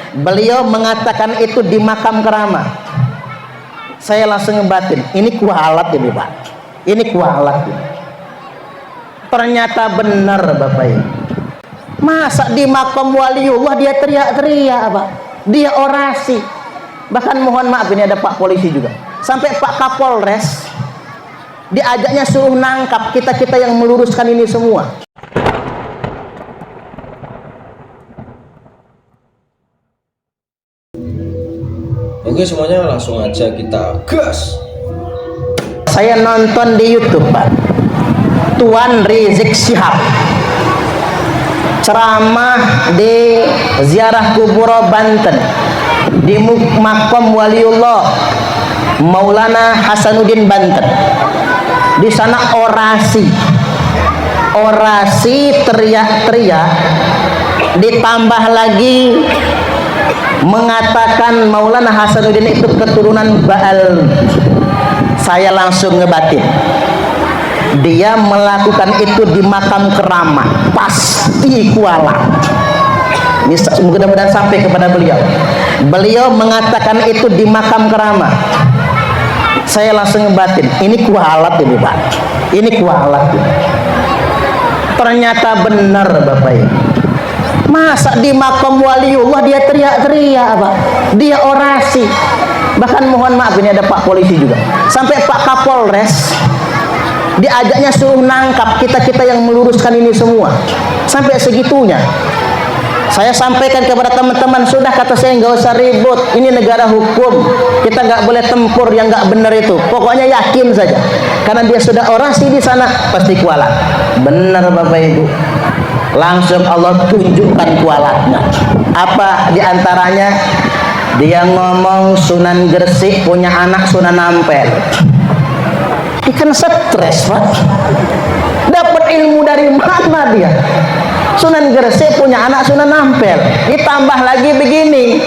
Beliau mengatakan itu di makam keramat. Saya langsung ngebatin, ini kualat ini Pak, ini kualat ini. Ternyata benar Bapak Ibu. Masa di makam waliullah dia teriak-teriak Pak, dia orasi. Bahkan mohon maaf ini ada Pak polisi juga, sampai Pak Kapolres diajaknya suruh nangkap kita yang meluruskan ini semua. Oke semuanya, langsung aja kita gas. Saya nonton di YouTube Pak, Tuan Rizik Syihab ceramah di ziarah kubur Banten di makam waliullah Maulana Hasanuddin Banten. Di sana orasi teriak-teriak, ditambah lagi mengatakan Maulana Hasanuddin itu keturunan Baal. Saya langsung ngebatin, dia melakukan itu di makam keramat, pasti kualat. Ini mudah-mudahan sampai kepada beliau. Beliau mengatakan itu di makam keramat. Saya langsung ngebatin, ini kualat ini Pak, ini kualat ini. Ternyata benar Bapak Ibu. Masa di makam waliullah dia teriak-teriak Pak, dia orasi. Bahkan mohon maaf ini ada Pak polisi juga, sampai Pak Kapolres diajaknya suruh nangkap kita yang meluruskan ini semua. Sampai segitunya. Saya sampaikan kepada teman-teman, sudah kata saya nggak usah ribut, ini negara hukum, kita nggak boleh tempur yang nggak benar itu. Pokoknya yakin saja, karena dia sudah orasi di sana pasti kualat. Benar Bapak Ibu. Langsung Allah tunjukkan kualatnya. Apa diantaranya? Dia ngomong Sunan Gresik punya anak Sunan Ampel. Ikan stres Pak. Dapat ilmu dari mana dia? Sunan Gresik punya anak Sunan Ampel. Ditambah lagi begini,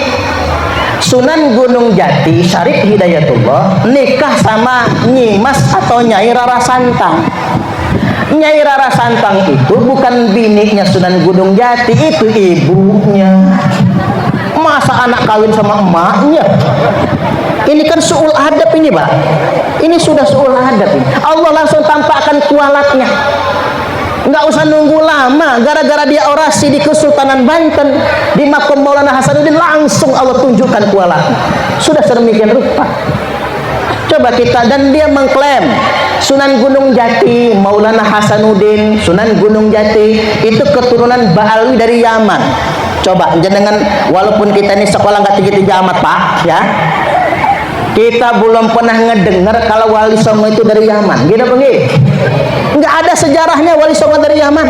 Sunan Gunung Jati Syarif Hidayatullah nikah sama Nyimas atau Nyai Rara Santang. Nyai Rara Santang itu bukan bininya Sunan Gunung Jati, itu ibunya. Masa anak kawin sama emaknya? Ini kan suul adab ini Pak. Ini sudah suul adab ini. Allah langsung tampakkan kualatnya. Nggak usah nunggu lama, gara-gara dia orasi di Kesultanan Banten di makam Maulana Hasanuddin, langsung Allah tunjukkan kualatnya. Sudah sedemikian rupa. Coba kita, dan dia mengklaim Sunan Gunung Jati, Maulana Hasanuddin, Sunan Gunung Jati itu keturunan Ba'alwi dari Yaman. Coba jenengan, walaupun kita ini sekolah nggak tinggi-tinggi amat Pak, ya, kita belum pernah ngedengar kalau Wali Songo itu dari Yaman. Gitu apa nggih? Nggak ada sejarahnya Wali Songo dari Yaman.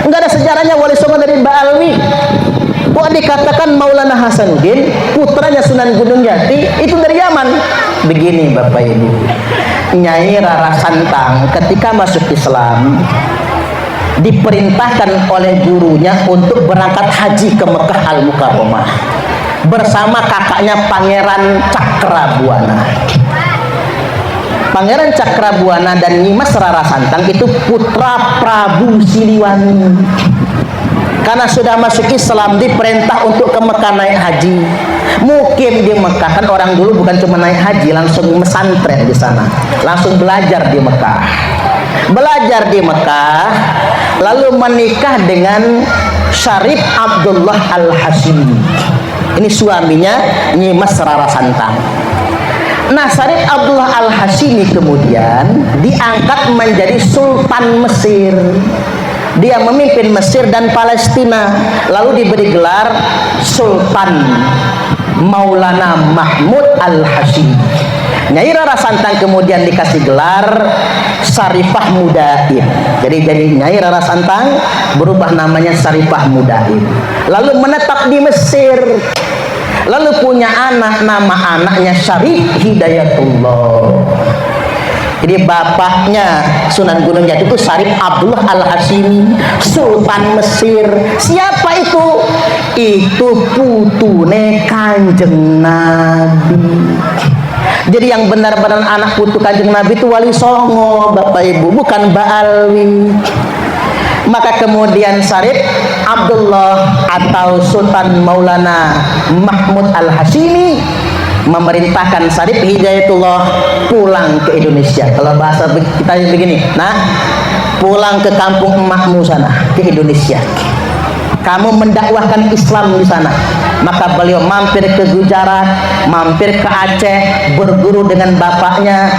Nggak ada sejarahnya Wali Songo dari Ba'alwi. Kok dikatakan Maulana Hasanuddin, putranya Sunan Gunung Jati, itu dari Yaman? Begini Bapak Ibu, Nyai Rara Santang ketika masuk Islam diperintahkan oleh gurunya untuk berangkat haji ke Mekah Al-Mukarramah bersama kakaknya Pangeran Cakrabuana. Pangeran Cakrabuana dan Nyimas Rara Santang itu putra Prabu Siliwangi. Karena sudah masuk Islam diperintah untuk ke Mekah naik haji. Mukim di Mekah, kan orang dulu bukan cuma naik haji, langsung mesantren di sana, langsung belajar di Mekah. Belajar di Mekah, lalu menikah dengan Syarif Abdullah Al-Hashimi. Ini suaminya Nyimas Rara Santang. Nah, Syarif Abdullah Al-Hashimi kemudian diangkat menjadi Sultan Mesir. Dia memimpin Mesir dan Palestina, lalu diberi gelar Sultan Maulana Mahmud Al-Hashimi. Nyai Rara Santang kemudian dikasih gelar Sarifah Mudaib. Jadi Nyai Rara Santang berubah namanya Sarifah Mudaib. Lalu menetap di Mesir. Lalu punya anak, nama anaknya Syarif Hidayatullah. Jadi bapaknya Sunan Gunung Jati itu Syarif Abdullah Al-Hashimi, Sultan Mesir. Siapa itu? Itu putune Kanjeng Nabi. Jadi yang benar-benar anak putu Kanjeng Nabi itu Wali Songo Bapak Ibu, bukan Ba'alwi. Maka kemudian Syarif Abdullah atau Sultan Maulana Mahmud Al-Hashimi memerintahkan Syarif Hidayatullah pulang ke Indonesia. Kalau bahasa kita begini, nah, pulang ke kampung emakmu sana, ke Indonesia. Kamu mendakwahkan Islam di sana. Maka beliau mampir ke Gujarat, mampir ke Aceh, berguru dengan bapaknya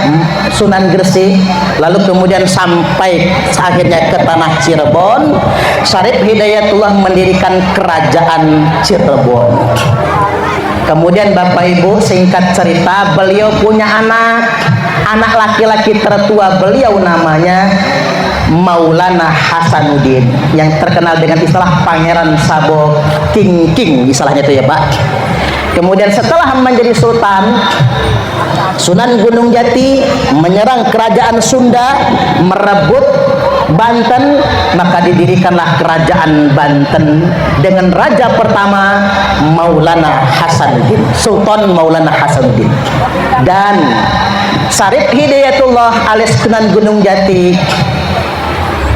Sunan Gresik, lalu kemudian sampai akhirnya ke tanah Cirebon. Syarif Hidayatullah mendirikan kerajaan Cirebon. Kemudian Bapak Ibu, singkat cerita, beliau punya anak laki-laki tertua beliau namanya Maulana Hasanuddin, yang terkenal dengan istilah Pangeran Sabo King istilahnya itu ya Pak. Kemudian setelah menjadi sultan, Sunan Gunung Jati menyerang kerajaan Sunda, merebut Banten, maka didirikanlah kerajaan Banten dengan raja pertama Maulana Hasanuddin, Sultan Maulana Hasanuddin. Dan Syarif Hidayatullah alias Sunan Gunung Jati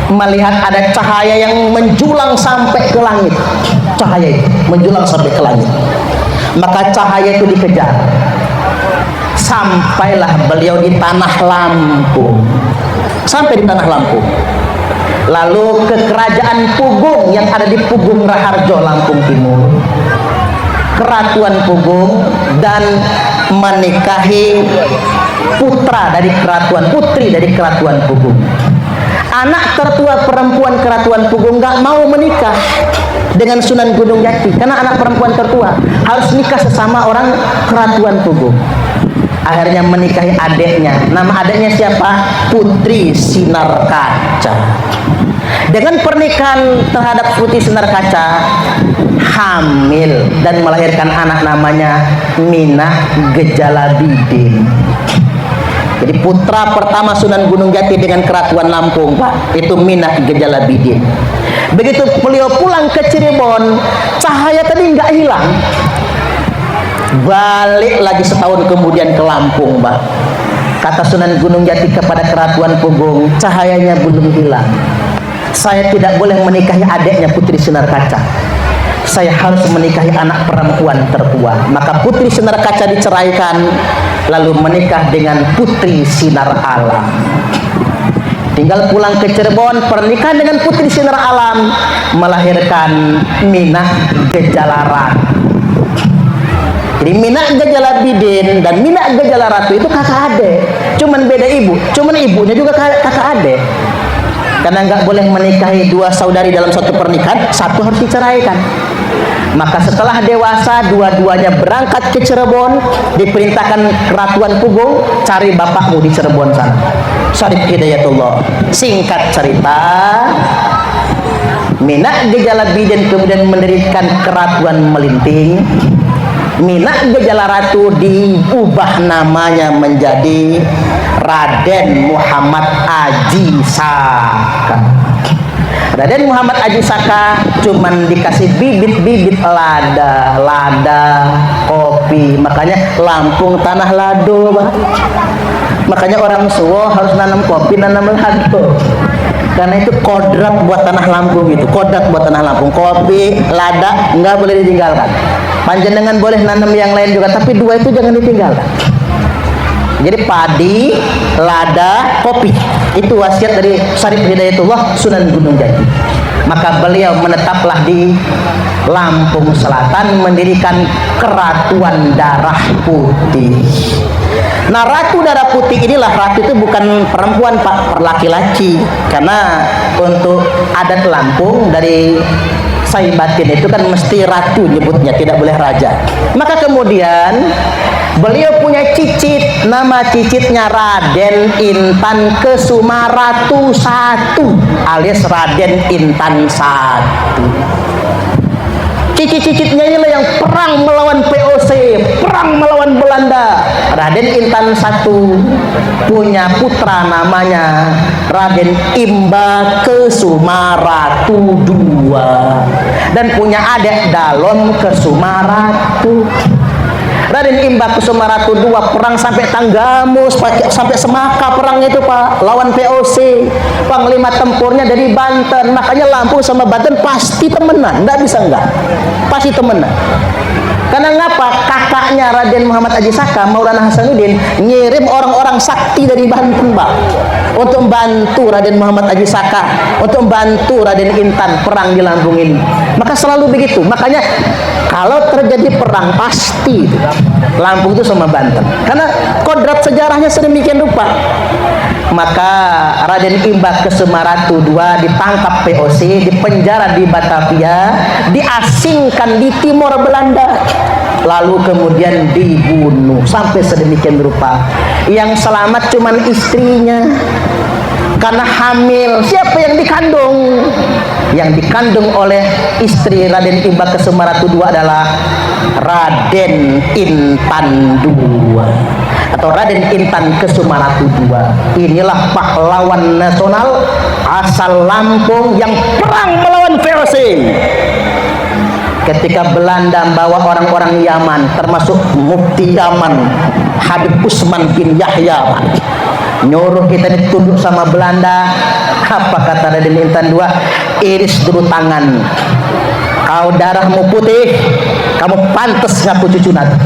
melihat ada cahaya yang menjulang sampai ke langit. Cahaya itu menjulang sampai ke langit. Maka cahaya itu dikejar. Sampailah beliau di tanah Lampung. Sampai di tanah Lampung. Lalu ke kerajaan Pugung yang ada di Pugung Raharjo, Lampung Timur. Keratuan Pugung, dan menikahi putri dari keratuan Pugung. Anak tertua perempuan keratuan Pugung nggak mau menikah dengan Sunan Gunung Jati karena anak perempuan tertua harus nikah sesama orang keratuan Pugung. Akhirnya menikahi adiknya. Nama adiknya siapa? Putri Sinar Kaca. Dengan pernikahan terhadap Putri Sinar Kaca, hamil dan melahirkan anak namanya Minah Gejalabidin. Jadi putra pertama Sunan Gunung Jati dengan keratuan Lampung, Pak, itu Minah Gejalabidin. Begitu beliau pulang ke Cirebon, cahaya tadi nggak hilang. Balik lagi setahun kemudian ke Lampung, Pak. Kata Sunan Gunung Jati kepada keratuan Pugung, cahayanya belum hilang. Saya tidak boleh menikahi adiknya Putri Sinar Kaca. Saya harus menikahi anak perempuan tertua. Maka Putri Sinar Kaca diceraikan, lalu menikah dengan Putri Sinar Alam. Tinggal pulang ke Cirebon, pernikahan dengan Putri Sinar Alam, melahirkan Minah Gejalaratu. Jadi Minah Gejalabidin dan Minah Gejalaratu itu kakak adik, cuman beda ibu, cuman ibunya juga kakak adik. Karena nggak boleh menikahi dua saudari dalam satu pernikahan, satu harus diceraikan. Maka setelah dewasa, dua-duanya berangkat ke Cirebon, diperintahkan keratuan Pugung, cari bapakmu di Cirebon sana, Syarif Hidayatullah. Singkat cerita, Minah Gejalabidin kemudian mendirikan keratuan Melinting. Minah Gejalaratu diubah namanya menjadi Raden Muhammad Aji Saka. Raden Muhammad Aji Saka cuman dikasih bibit-bibit lada, kopi. Makanya Lampung tanah lado, Pak. Makanya orang Suwo harus nanam kopi, nanam lado. Karena itu kodrat buat tanah Lampung itu, kodrat buat tanah Lampung. Kopi, lada nggak boleh ditinggalkan. Panjenengan boleh nanam yang lain juga, tapi dua itu jangan ditinggalkan. Jadi padi, lada, kopi, itu wasiat dari Syarif Hidayatullah Sunan Gunung Jati. Maka beliau menetaplah di Lampung Selatan, mendirikan Keratuan Darah Putih. Nah, Ratu Darah Putih inilah, ratu itu bukan perempuan, Pak, laki-laki. Karena untuk adat Lampung dari Saibatin itu kan mesti ratu nyebutnya, tidak boleh raja. Maka kemudian beliau punya cicit, nama cicitnya Raden Intan Kesumaratu I alias Raden Intan I. Cicit-cicitnya inilah yang perang melawan VOC, perang melawan Belanda. Raden Intan I punya putra namanya Raden Imba Kesumaratu II dan punya adik Dalom Kesumaratu. Raden Imba Kusuma Ratu II perang sampai Tanggamus, sampai Semaka perang itu Pak, lawan VOC. Panglima tempurnya dari Banten. Makanya Lampung sama Banten pasti temenan, enggak bisa enggak. Pasti temenan. Karena ngapa? Kakaknya Raden Muhammad Haji Saka, Maulana Hasanuddin, ngirim orang-orang sakti dari Banten Pak, untuk membantu Raden Muhammad Haji Saka, untuk membantu Raden Intan perang di Lampung ini. Maka selalu begitu. Makanya kalau terjadi perang pasti Lampung itu sama Banten. Karena kodrat sejarahnya sedemikian rupa. Maka Raden Imba Kusuma Ratu II ditangkap VOC, dipenjara di Batavia, diasingkan di Timor Belanda, lalu kemudian dibunuh sampai sedemikian rupa. Yang selamat cuman istrinya karena hamil. Siapa yang dikandung? Yang dikandung oleh istri Raden Imba Kusuma Ratu II adalah Raden Intan II atau Raden Intan Kusuma Ratu II. Inilah pahlawan nasional asal Lampung yang perang melawan VOC. Ketika Belanda membawa orang-orang Yaman, termasuk Mufti Yaman Habib Usman bin Yahya, nyuruh kita ditunduk sama Belanda. Apa kata Raden Intan II? Iris dulu tangan, kau darahmu putih, kamu pantas ngaku cucu Nabi.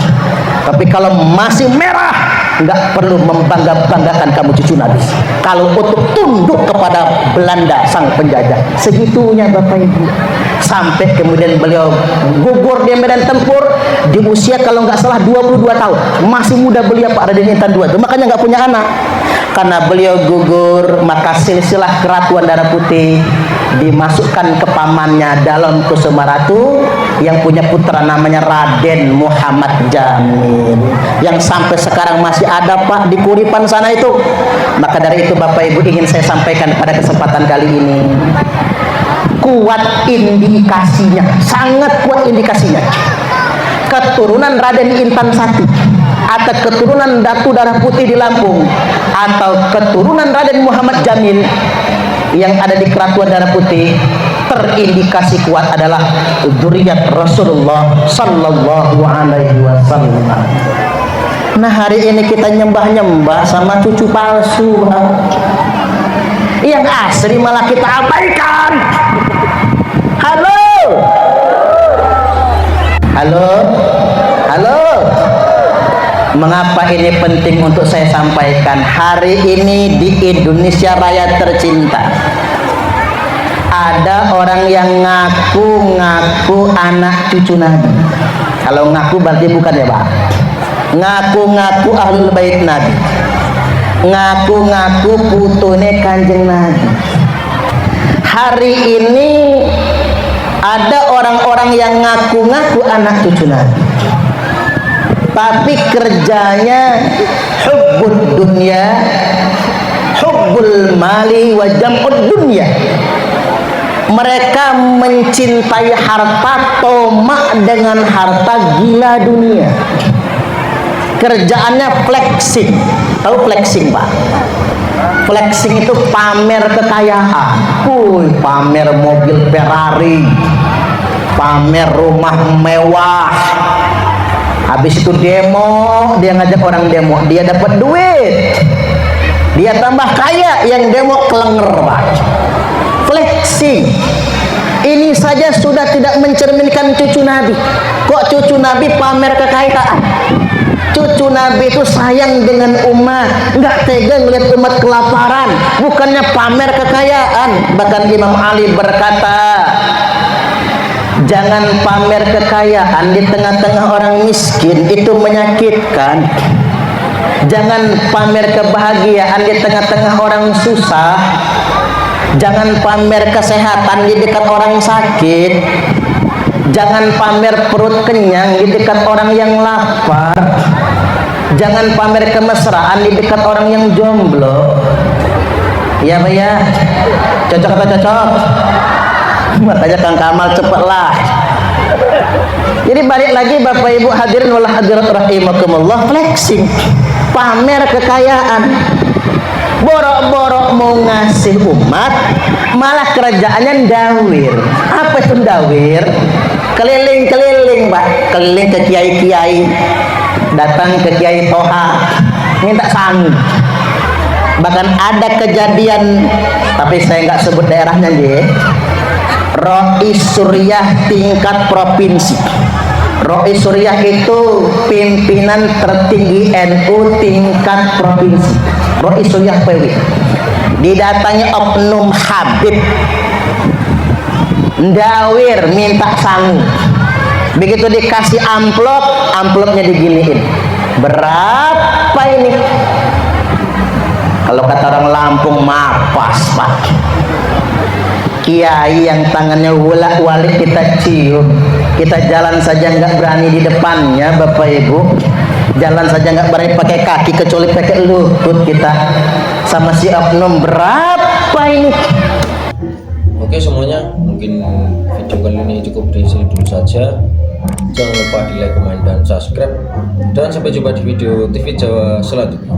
Tapi kalau masih merah, nggak perlu membangga-banggakan kamu cucu Nabi. Kalau untuk tunduk kepada Belanda sang penjajah, segitunya Bapak Ibu. Sampai kemudian beliau gugur di medan tempur di usia kalau nggak salah 22 tahun. Masih muda beliau Pak Raden Intan II. Makanya nggak punya anak. Karena beliau gugur, maka silsilah keratuan darah putih dimasukkan ke pamannya Dalem Kusuma Ratu yang punya putra namanya Raden Muhammad Jamil, yang sampai sekarang masih ada Pak di Kuripan sana itu. Maka dari itu Bapak Ibu ingin saya sampaikan pada kesempatan kali ini, kuat indikasinya, sangat kuat indikasinya, keturunan Raden Intan I atau keturunan Datu Darah Putih di Lampung atau keturunan Raden Muhammad Jamil yang ada di Keratuan Darah Putih, terindikasi kuat adalah dzurriyyat Rasulullah sallallahu alaihi wasallam. Nah, hari ini kita nyembah-nyembah sama cucu palsu, yang asli malah kita abaikan. Halo, halo, halo. Mengapa ini penting untuk saya sampaikan? Hari ini di Indonesia Raya tercinta, ada orang yang ngaku-ngaku anak cucu Nabi. Kalau ngaku berarti bukan ya Pak? Ngaku-ngaku ahlul bait Nabi, ngaku-ngaku putune Kanjeng Nabi. Hari ini ada orang-orang yang ngaku-ngaku anak cucu Nabi, tapi kerjanya hubbud dunya, hubbul mali wa jam'ud dunya. Mereka mencintai harta, tomak dengan harta, gila dunia. Kerjaannya flexing. Tahu flexing Pak? Flexing itu pamer kekayaan. Pamer mobil Ferrari, pamer rumah mewah. Habis itu demo, dia ngajak orang demo, dia dapat duit, dia tambah kaya, yang demo kelenger Pak. Flexing. Ini saja sudah tidak mencerminkan cucu Nabi. Kok cucu Nabi pamer kekayaan? Cucu Nabi itu sayang dengan umat, nggak tega melihat umat kelaparan, bukannya pamer kekayaan. Bahkan Imam Ali berkata, jangan pamer kekayaan di tengah-tengah orang miskin, itu menyakitkan. Jangan pamer kebahagiaan di tengah-tengah orang susah. Jangan pamer kesehatan di dekat orang sakit. Jangan pamer perut kenyang di dekat orang yang lapar. Jangan pamer kemesraan di dekat orang yang jomblo. Ya Pak ya? Cocok atau cocok? Makanya Kang Kamal cepatlah. Jadi balik lagi Bapak Ibu hadirin wal hadirat rahimakumullah, flexing, pamer kekayaan. Borok-borok mau ngasih umat, malah kerjaannya ndawir. Apa itu ndawir? Keliling-keliling Pak, keliling ke kiai-kiai. datang ke Kiai Toha minta sangu. Bahkan ada kejadian, tapi saya nggak sebut daerahnya je. Rois Suriah tingkat provinsi. Rois Suriah itu pimpinan tertinggi NU tingkat provinsi. Rois Suriah PW. Didatangi oknum Habib ndawir minta sangu. Begitu dikasih amplopnya diginiin. Berapa ini? Kalau kata orang Lampung mapas pak. Kiai yang tangannya walik kita cium, kita jalan saja nggak berani di depannya bapak ibu, jalan saja nggak berani pakai kaki kecuali pakai lutut kita sama si oknum. Berapa ini? Oke semuanya, mungkin video kali ini cukup di sini dulu saja. Jangan lupa di like, comment, dan subscribe. Dan sampai jumpa di video TV Jawa selanjutnya.